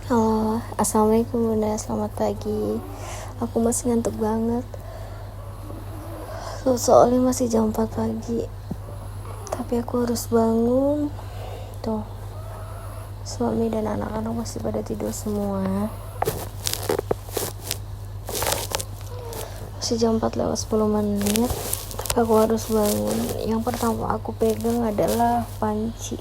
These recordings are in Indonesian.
Halo, assalamualaikum bunda, selamat pagi. Aku masih ngantuk banget. Soalnya masih jam 4 pagi. Tapi aku harus bangun. Tuh, suami dan anak-anak masih pada tidur semua. Masih jam 4 lewat 10 menit. Tapi aku harus bangun. Yang pertama aku pegang adalah panci.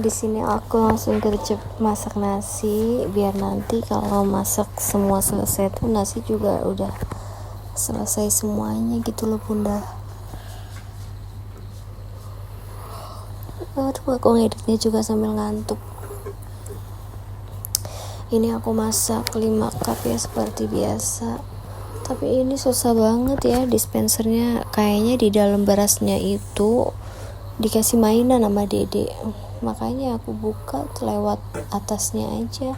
Di sini aku langsung gercep masak nasi biar nanti kalau masak semua selesai tuh nasi juga udah selesai semuanya gitu loh bunda. Aduh, aku ngeditnya juga sambil ngantuk. Ini aku masak 5 cup ya seperti biasa. Tapi ini susah banget ya, dispensernya kayaknya di dalam berasnya itu dikasih mainan sama dede, makanya aku buka lewat atasnya aja.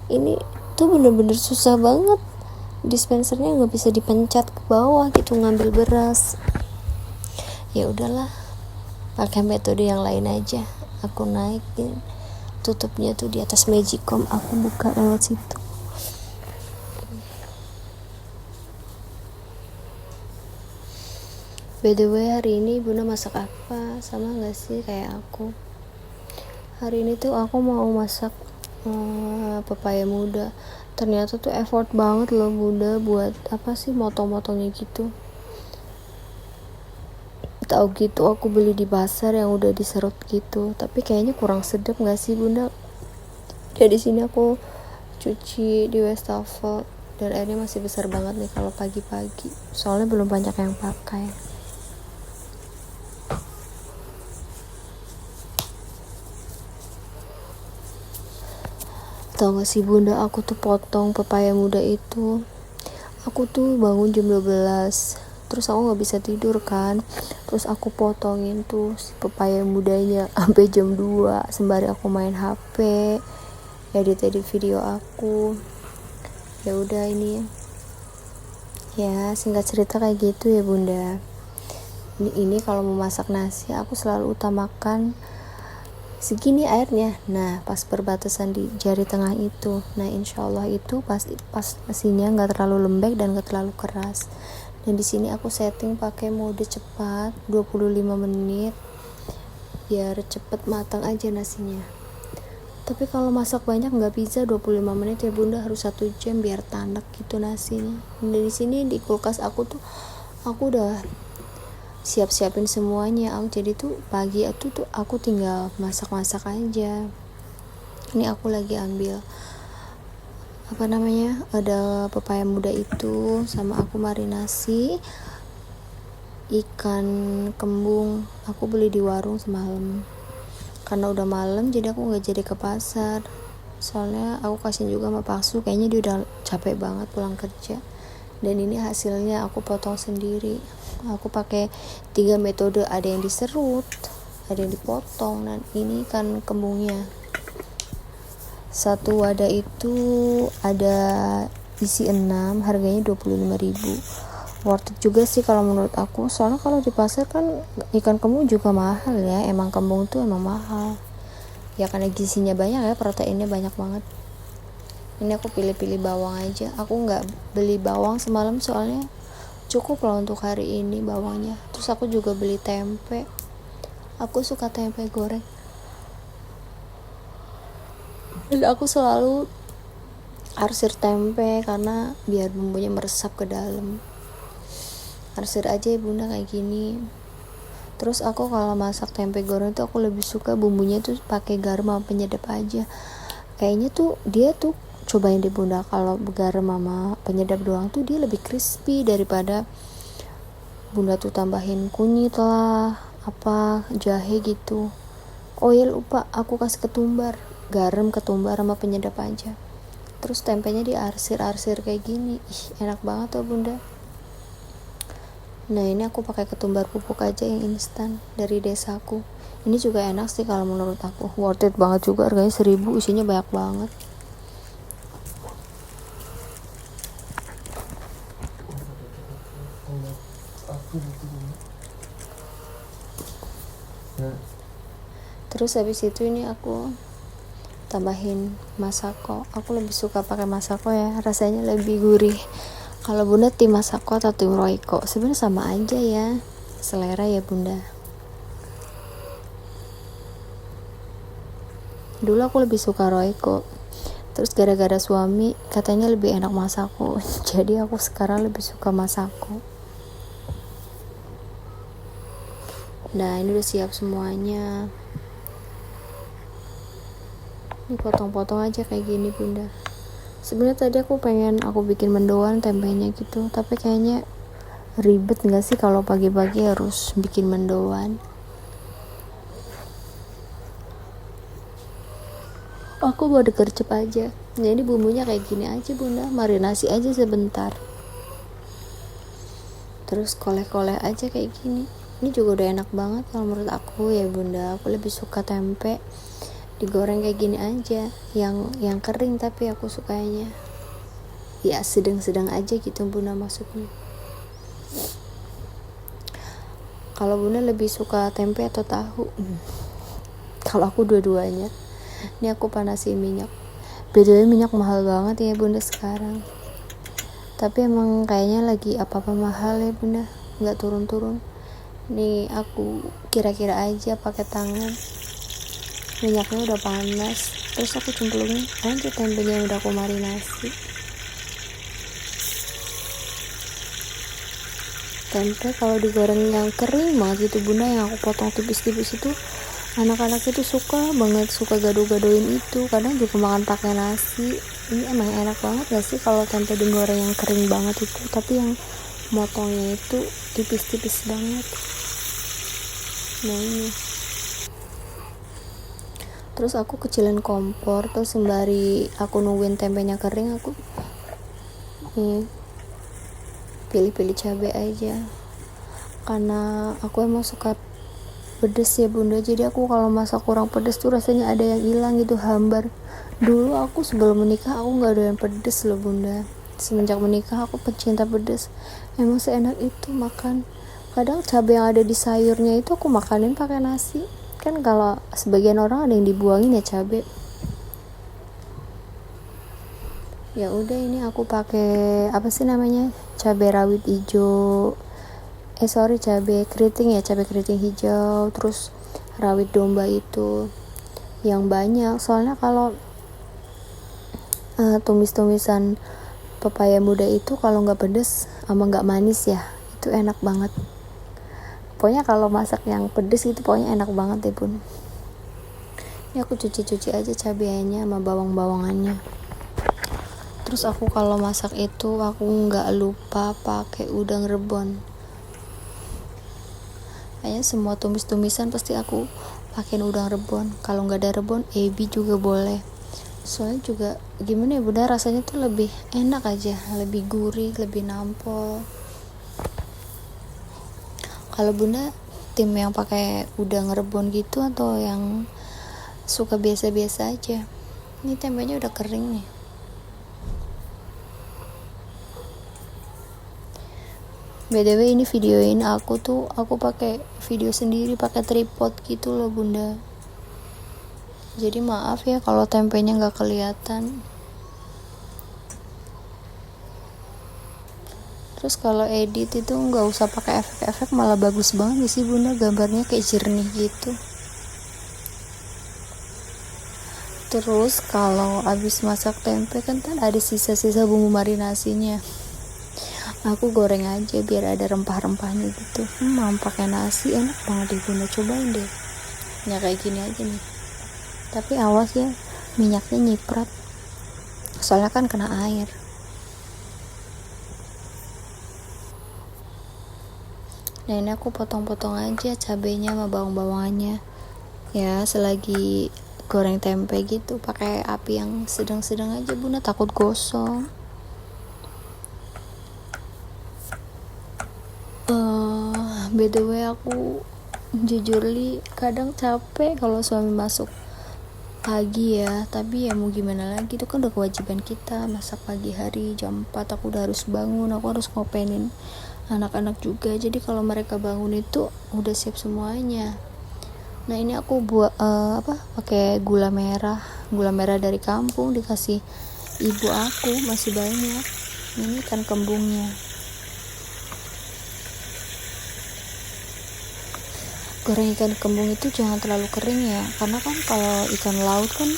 Ini tuh bener-bener susah banget, dispensernya nggak bisa dipencet ke bawah gitu ngambil beras. Ya udahlah, pakai metode yang lain aja. Aku naikin tutupnya tuh di atas magicom, aku buka lewat situ. By the way, hari ini bunda masak apa? Sama gak sih kayak aku? Hari ini tuh aku mau masak pepaya muda. Ternyata tuh effort banget loh bunda buat apa sih motong-motongnya gitu. Tahu gitu aku beli di pasar yang udah diserut gitu. Tapi kayaknya kurang sedap gak sih bunda? Ya di sini aku cuci di wastafel dan airnya masih besar banget nih kalau pagi-pagi. Soalnya belum banyak yang pakai. Tahu gak sih bunda, aku tuh potong pepaya muda itu, aku tuh bangun jam 12, terus aku gak bisa tidur kan, terus aku potongin tuh si pepaya mudanya sampai jam 2 sembari aku main HP, edit video aku. Ya udah, ini ya singkat cerita kayak gitu ya bunda. Ini kalau mau masak nasi aku selalu utamakan segini airnya. Nah, pas perbatasan di jari tengah itu. Nah, insyaallah itu pas nasinya nggak terlalu lembek dan nggak terlalu keras. Dan di sini aku setting pakai mode cepat 25 menit biar cepet matang aja nasinya. Tapi kalau masak banyak nggak bisa 25 menit ya bunda, harus 1 jam biar tanek gitu nasinya. Dan di sini di kulkas aku aku udah siapin semuanya. Jadi tuh pagi itu tuh aku tinggal masak aja. Ini aku lagi ambil ada pepaya muda itu, sama aku marinasi ikan kembung. Aku beli di warung semalam karena udah malam, jadi aku nggak jadi ke pasar. Soalnya aku kasihin juga sama Paksu, kayaknya dia udah capek banget pulang kerja. Dan ini hasilnya aku potong sendiri. Aku pakai 3 metode, ada yang diserut, ada yang dipotong, dan ini kan kembungnya. Satu wadah itu ada isi 6, harganya 25.000. Worth it juga sih kalau menurut aku. Soalnya kalau di pasar kan ikan kembung juga mahal ya. Emang kembung tuh emang mahal. Ya karena gizinya banyak ya, proteinnya banyak banget. Ini aku pilih-pilih bawang aja. Aku nggak beli bawang semalam soalnya cukup lah untuk hari ini bawangnya. Terus aku juga beli tempe. Aku suka tempe goreng. Dan aku selalu arsir tempe karena biar bumbunya meresap ke dalam. Arsir aja ya bunda kayak gini. Terus aku kalau masak tempe goreng tuh aku lebih suka bumbunya tuh pakai garam sama penyedap aja. Kayaknya tuh dia tuh, cobain deh bunda, kalau garam sama penyedap doang tuh dia lebih crispy daripada bunda tuh tambahin kunyit lah, apa jahe gitu. Oh ya lupa, aku kasih ketumbar, garam, ketumbar sama penyedap aja. Terus tempenya diarsir kayak gini. Enak banget tuh bunda. Nah ini aku pakai ketumbar pupuk aja yang instan dari desaku. Ini juga enak sih kalau menurut aku, worth it banget juga, harganya 1.000, isinya banyak banget. Terus habis itu ini aku tambahin Masako. Aku lebih suka pakai Masako ya, rasanya lebih gurih. Kalau bunda tim Masako atau tim Royco? Sebenarnya sama aja ya, selera ya bunda. Dulu aku lebih suka Royco, terus gara-gara suami katanya lebih enak Masako jadi aku sekarang lebih suka Masako. Nah ini udah siap semuanya. Ini potong-potong aja kayak gini bunda. Sebenarnya tadi aku pengen aku bikin mendoan tempenya gitu, tapi kayaknya ribet nggak sih kalau pagi-pagi harus bikin mendoan. Aku mau digercep aja. Nah ini bumbunya kayak gini aja bunda, marinasi aja sebentar. Terus koleh-koleh aja kayak gini. Ini juga udah enak banget kalau menurut aku ya bunda. Aku lebih suka tempe digoreng kayak gini aja, yang kering, tapi aku sukanya ya sedang-sedang aja gitu bunda maksudnya. Kalau bunda lebih suka tempe atau tahu? Kalau aku dua-duanya. Ini aku panasin minyak. Bedanya minyak mahal banget ya bunda sekarang. Tapi emang kayaknya lagi apa-apa mahal ya bunda, nggak turun-turun. Nih aku kira-kira aja pakai tangan. Minyaknya udah panas, terus aku cemplungin aja tempenya yang udah aku marinasi. Tempe kalau digoreng yang kering banget gitu bunda, yang aku potong tipis-tipis itu, anak-anak itu suka banget, suka gado-gadoin itu. Kadang juga makan pakai nasi. Ini emang enak banget gak sih kalau tempe digoreng yang kering banget itu, tapi yang motongnya itu tipis-tipis banget. Nah ini, terus aku kecilin kompor, terus sembari aku nungguin tempenya kering, aku nih pilih-pilih cabai aja, karena aku emang suka pedes ya bunda. Jadi aku kalau masak kurang pedes tuh rasanya ada yang hilang gitu, hambar. Dulu aku sebelum menikah aku nggak doyan pedes loh bunda. Semenjak menikah aku pecinta pedes. Emang seenak itu makan. Kadang cabai yang ada di sayurnya itu aku makanin pakai nasi. Kan kalau sebagian orang ada yang dibuangin ya cabai. Ya udah ini aku pakai apa sih namanya, cabai rawit hijau. Cabai keriting ya, cabai keriting hijau, terus rawit domba itu yang banyak. Soalnya kalau tumis-tumisan pepaya muda itu kalau nggak pedes sama nggak manis ya, itu enak banget. Pokoknya kalau masak yang pedes itu pokoknya enak banget deh bun. Ini aku cuci-cuci aja cabainya sama bawang-bawangannya. Terus aku kalau masak itu aku nggak lupa pakai udang rebon. Kayaknya semua tumis-tumisan pasti aku pakein udang rebon. Kalau nggak ada rebon, ebi juga boleh. Soalnya juga gimana ya bunda, rasanya tuh lebih enak aja, lebih gurih, lebih nampol. Kalau bunda tim yang pakai udang rebon gitu atau yang suka biasa-biasa aja? Ini tempenya udah kering nih. BTW ini videoin aku pakai video sendiri pakai tripod gitu loh bunda. Jadi maaf ya kalau tempenya nggak kelihatan. Terus kalau edit itu nggak usah pakai efek-efek, malah bagus banget sih bunda, gambarnya kayak jernih gitu. Terus kalau habis masak tempe kan ada sisa-sisa bumbu marinasinya, aku goreng aja biar ada rempah-rempahnya gitu. Mau pakai nasi enak banget deh bunda, cobain deh. Ya kayak gini aja nih. Tapi awas ya, minyaknya nyiprat. Soalnya kan kena air. Nah ini aku potong-potong aja cabenya sama bawang-bawangannya. Ya selagi goreng tempe gitu pakai api yang sedang-sedang aja bunda, takut gosong. By the way aku jujur kadang capek kalau suami masuk pagi ya, tapi ya mau gimana lagi, itu kan udah kewajiban kita masak pagi hari. Jam 4 aku udah harus bangun, aku harus ngopenin anak-anak juga. Jadi kalau mereka bangun itu udah siap semuanya. Nah ini aku buat pakai gula merah dari kampung, dikasih ibu aku, masih banyak. Ini ikan kembungnya. Goreng ikan kembung itu jangan terlalu kering ya, karena kan kalau ikan laut kan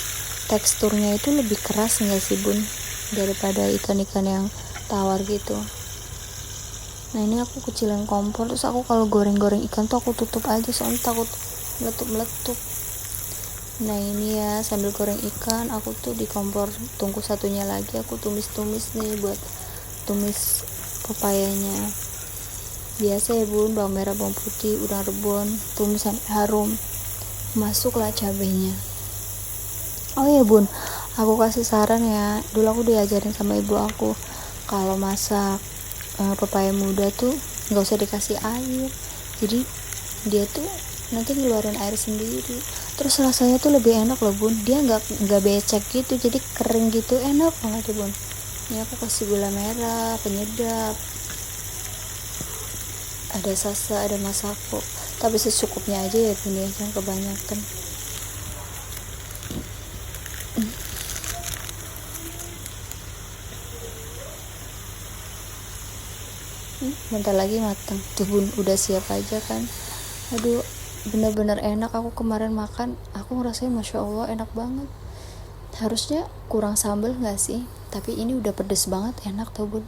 teksturnya itu lebih keras nggak sih bun, daripada ikan-ikan yang tawar gitu. Nah ini aku kecilin kompor, terus aku kalau goreng-goreng ikan tuh aku tutup aja, soalnya takut meletup-meletup. Nah ini ya, sambil goreng ikan aku tuh di kompor tungku satunya lagi aku tumis-tumis nih buat tumis pepayanya. Biasa ya bun, bawang merah, bawang putih, udang rebon, tumis sampai harum, masuklah cabenya. Oh ya bun, aku kasih saran ya, dulu aku diajarin sama ibu aku kalau masak pepaya muda tuh nggak usah dikasih air, jadi dia tuh nanti ngeluarin air sendiri, terus rasanya tuh lebih enak loh bun, dia nggak becek gitu, jadi kering gitu, enak banget ya bun. Ini aku kasih gula merah penyedap, ada sasa, ada masako, tapi secukupnya aja ya bun ya, jangan kebanyakan. Bentar lagi matang tuh bun, udah siap aja kan. Aduh, bener-bener enak. Aku kemarin makan, aku ngerasain masya Allah enak banget. Harusnya kurang sambal gak sih, tapi ini udah pedes banget, enak tuh bun.